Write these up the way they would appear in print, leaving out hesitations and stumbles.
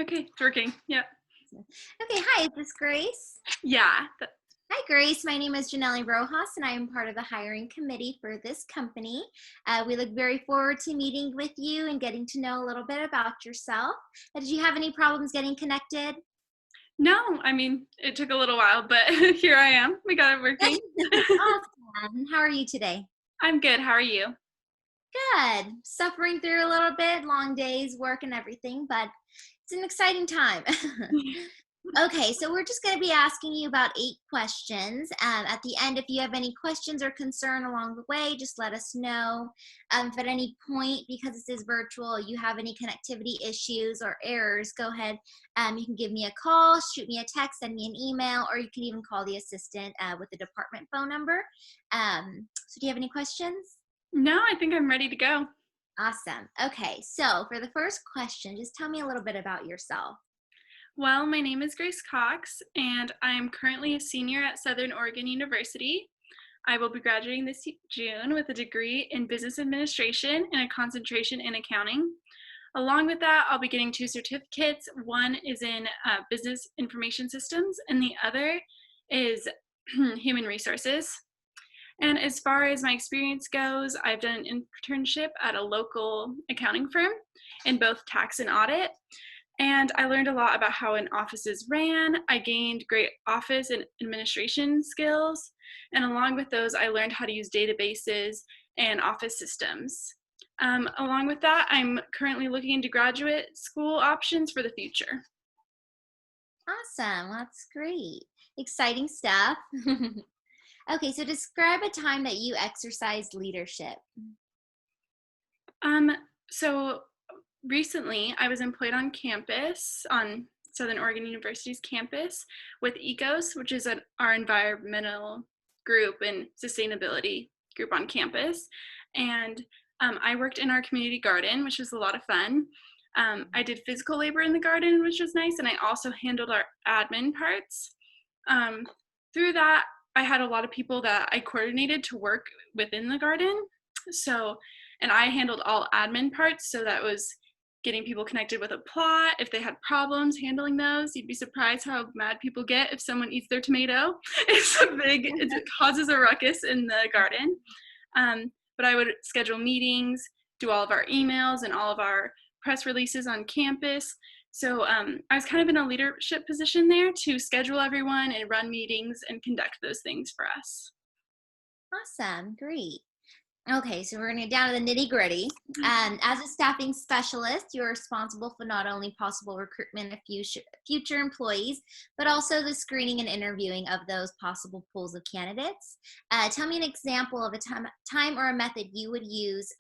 Okay, it's working. Yeah. Okay, hi, is this Grace? Yeah. Hi, Grace. My name is Janelly Rojas, and I am part of the hiring committee for this company. We look very forward to meeting with you and getting to know a little bit about yourself. Did you have any problems getting connected? No, I mean, it took a little while, but here I am. We got it working. Awesome. How are you today? I'm good. How are you? Good. Suffering through a little bit, long days, work, and everything, but it's an exciting time. Okay, so we're just going to be asking you about 8 questions. At the end, if you have any questions or concern along the way, just let us know. If at any point, because this is virtual, you have any connectivity issues or errors, go ahead. You can give me a call, shoot me a text, send me an email, or you can even call the assistant with the department phone number. So do you have any questions? No, I think I'm ready to go. Awesome. Okay, so for the first question, just tell me a little bit about yourself. Well, my name is Grace Cox, and I'm currently a senior at Southern Oregon University. I will be graduating this June with a degree in business administration and a concentration in accounting. Along with that, I'll be getting 2 certificates. One is in business information systems, and the other is human resources. And as far as my experience goes, I've done an internship at a local accounting firm in both tax and audit. And I learned a lot about how an office is ran. I gained great office and administration skills. And along with those, I learned how to use databases and office systems. Along with that, I'm currently looking into graduate school options for the future. Awesome. That's great. Exciting stuff. Okay, so describe a time that you exercised leadership. Um, so recently, I was employed on campus, on Southern Oregon University's campus, with ECOS, which is our environmental group and sustainability group on campus. And I worked in our community garden, which was a lot of fun. I did physical labor in the garden, which was nice, and I also handled our admin parts. Um, Through that, I had a lot of people that I coordinated to work within the garden. So, and I handled all admin parts, so that was getting people connected with a plot. If they had problems handling those, you'd be surprised how mad people get if someone eats their tomato. It causes a ruckus in the garden. But I would schedule meetings, do all of our emails and all of our press releases on campus. So I was kind of in a leadership position there to schedule everyone and run meetings and conduct those things for us. Awesome. Great. Okay, so we're going to get down to the nitty gritty. As a staffing specialist, you're responsible for not only possible recruitment of future employees, but also the screening and interviewing of those possible pools of candidates. Tell me an example of a time or a method you would use.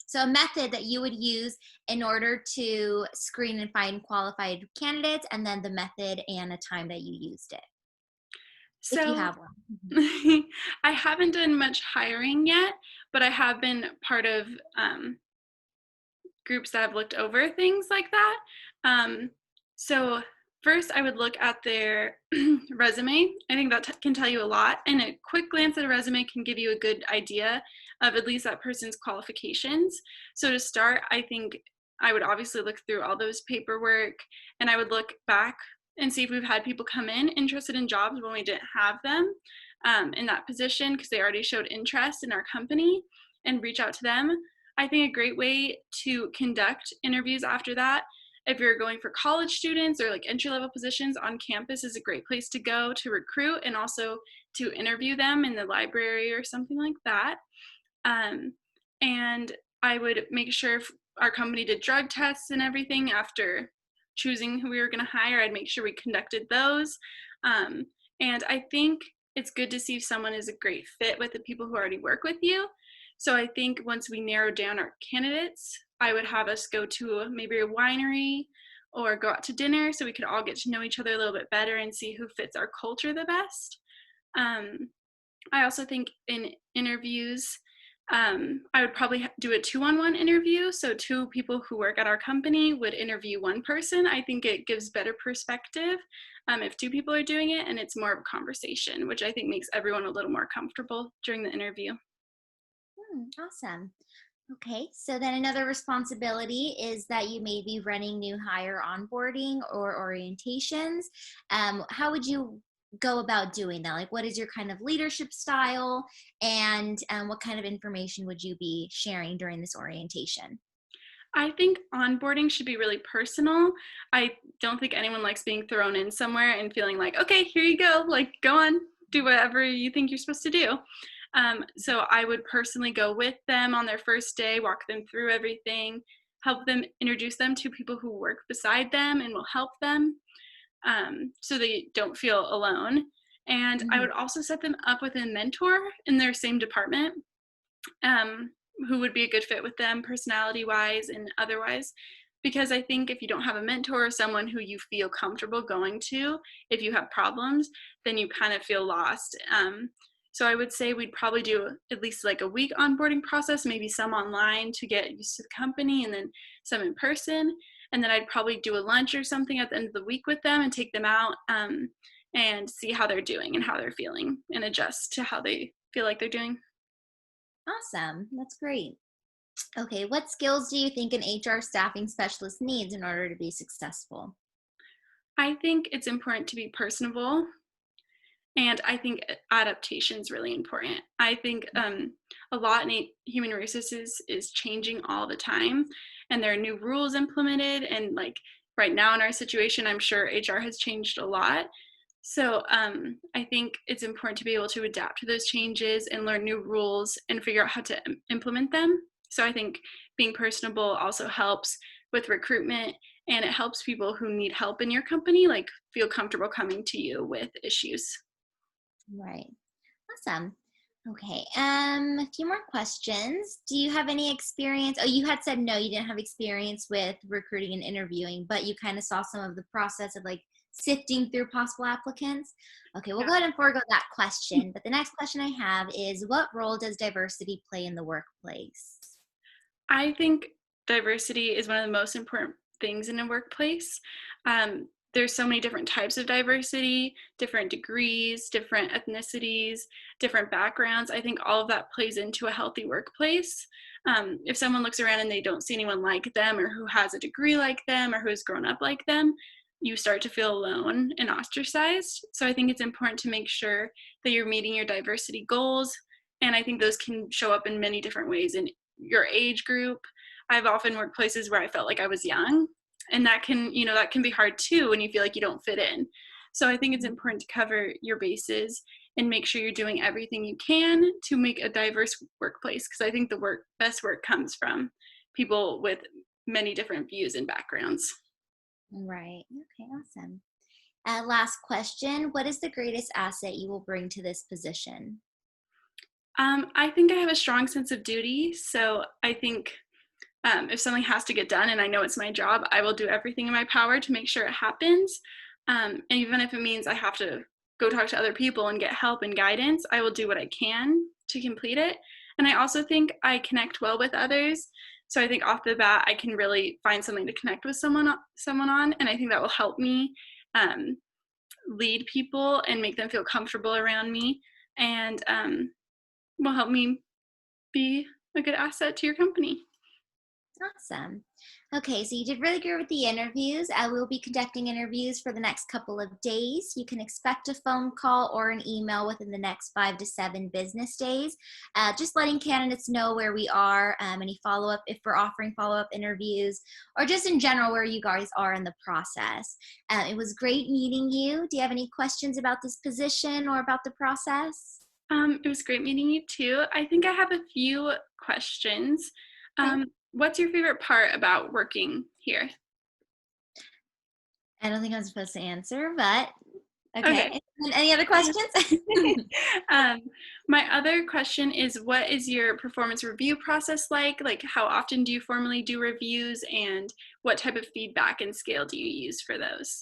So a method that you would use in order to screen and find qualified candidates, and then the method and a time that you used it, if you So have one. I haven't done much hiring yet, but I have been part of groups that have looked over things like that. So first, I would look at their resume. I think that can tell you a lot, and a quick glance at a resume can give you a good idea of at least that person's qualifications. So to start, I think I would obviously look through all those paperwork, and I would look back and see if we've had people come in interested in jobs when we didn't have them in that position because they already showed interest in our company, and reach out to them. I think a great way to conduct interviews after that, if you're going for college students or like entry-level positions on campus, is a great place to go to recruit and also to interview them in the library or something like that. And I would make sure if our company did drug tests and everything after choosing who we were going to hire, I'd make sure we conducted those. And I think it's good to see if someone is a great fit with the people who already work with you. So I think once we narrow down our candidates, I would have us go to maybe a winery or go out to dinner so we could all get to know each other a little bit better and see who fits our culture the best. I also think in interviews, I would probably do a 2-on-1 interview. So 2 people who work at our company would interview 1 person. I think it gives better perspective if 2 people are doing it, and it's more of a conversation, which I think makes everyone a little more comfortable during the interview. Awesome. Okay, so then another responsibility is that you may be running new hire onboarding or orientations. How would you go about doing that? Like, what is your kind of leadership style, and what kind of information would you be sharing during this orientation? I think onboarding should be really personal. I don't think anyone likes being thrown in somewhere and feeling like, okay, here you go, like go on, do whatever you think you're supposed to do. So I would personally go with them on their first day, walk them through everything, help them introduce them to people who work beside them and will help them, so they don't feel alone. And I Mhm. would also set them up with a mentor in their same department, um, who would be a good fit with them personality wise and otherwise. Because I think if you don't have a mentor or someone who you feel comfortable going to, if you have problems, then you kind of feel lost. So I would say we'd probably do at least like a week onboarding process, maybe some online to get used to the company, and then some in person. And then I'd probably do a lunch or something at the end of the week with them and take them out, and see how they're doing and how they're feeling and adjust to how they feel like they're doing. Awesome, that's great. Okay, what skills do you think an HR staffing specialist needs in order to be successful? I think it's important to be personable, and I think adaptation is really important. I think a lot in human resources is changing all the time, and there are new rules implemented. And like right now in our situation, I'm sure HR has changed a lot. So I think it's important to be able to adapt to those changes and learn new rules and figure out how to implement them. So I think being personable also helps with recruitment, and it helps people who need help in your company like feel comfortable coming to you with issues. Right. Awesome. Okay. A few more questions. Do you have any experience? Oh, you had said no, you didn't have experience with recruiting and interviewing, but you kind of saw some of the process of like sifting through possible applicants. Okay, we'll Yeah. go ahead and forego that question. But the next question I have is, what role does diversity play in the workplace? I think diversity is one of the most important things in a workplace. There's so many different types of diversity, different degrees, different ethnicities, different backgrounds. I think all of that plays into a healthy workplace. If someone looks around and they don't see anyone like them or who has a degree like them or who has grown up like them, you start to feel alone and ostracized. So I think it's important to make sure that you're meeting your diversity goals. And I think those can show up in many different ways in your age group. I've often worked places where I felt like I was young, and that can be hard too when you feel like you don't fit in. So I think it's important to cover your bases and make sure you're doing everything you can to make a diverse workplace, because I think the best work comes from people with many different views and backgrounds. Right. Okay, awesome. Last question. What is the greatest asset you will bring to this position? I think I have a strong sense of duty. So I think if something has to get done and I know it's my job, I will do everything in my power to make sure it happens. And even if it means I have to go talk to other people and get help and guidance, I will do what I can to complete it. And I also think I connect well with others. So I think off the bat, I can really find something to connect with someone on, and I think that will help me um, lead people and make them feel comfortable around me, and will help me be a good asset to your company. Awesome. Okay, so you did really good with the interviews. I will be conducting interviews for the next couple of days. You can expect a phone call or an email within the next 5 to 7 business days. Just letting candidates know where we are, any follow up, if we're offering follow up interviews, or just in general where you guys are in the process. It was great meeting you. Do you have any questions about this position or about the process? It was great meeting you too. I think I have a few questions. Okay. What's your favorite part about working here? I don't think I'm supposed to answer, but Okay. okay. And any other questions? um, my other question is, what is your performance review process like? Like, how often do you formally do reviews, and what type of feedback and scale do you use for those?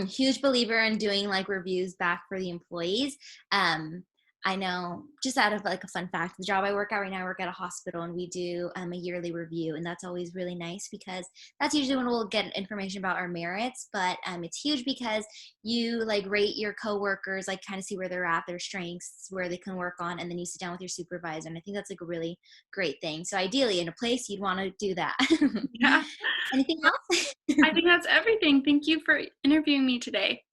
Huge believer in doing like reviews back for the employees. Um, I know. Just out of like a fun fact, the job I work at right now, I work at a hospital and we do a yearly review, and that's always really nice because that's usually when we'll get information about our merits. But it's huge because you like rate your coworkers, like kind of see where they're at, their strengths, where they can work on, and then you sit down with your supervisor. And I think that's like a really great thing. So ideally, in a place, you'd want to do that. Yeah. Anything Well, else? I think that's everything. Thank you for interviewing me today.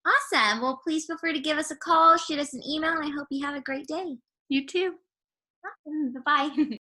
Awesome. Well, please feel free to give us a call, shoot us an email, and I hope you have a great day. You too. Bye bye.